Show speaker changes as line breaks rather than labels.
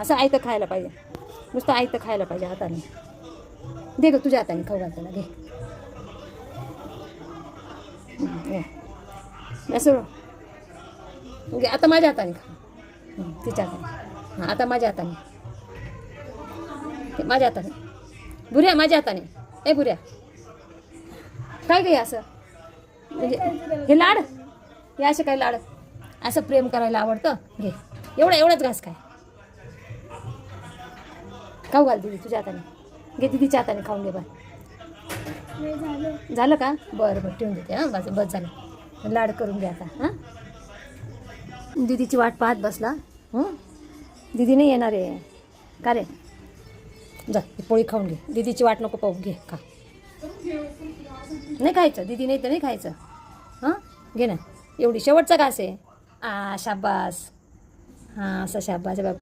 असं आयतं खायला पाहिजे, नुसतं आयतं खायला पाहिजे हाताने. दे ग तुझ्या हाताने खाऊ घाल त्याला, घे. असं घे, आता माझ्या हाताने खा. तिच्या हाताने. हां आता माझ्या हाताने, माझ्या हाताने. बुऱ्या माझ्या हाताने. ए बुऱ्या काय गे असं, म्हणजे हे लाड, हे असे काय लाड, असं प्रेम करायला आवडतं. घे एवढंच घास काय, खाऊ घाल दिदी तुझ्या हाताने. घे दिदीच्या हाताने खाऊन घे. बरं झालं का, बरं बरं ठेवून देते. हां बस झालं, लाड करून घ्या आता. हां दिदीची वाट पाहत बसला. दिदी नाही येणार आहे का रे, जा पोळी खाऊन घे. दिदीची वाट नको पाहू, घे खा. नाही खायचं दिदी, नाही तर नाही खायचं. हां घे ना, एवढी शेवटचा घास आहे. शाबास. हां असं शाबास बाबा.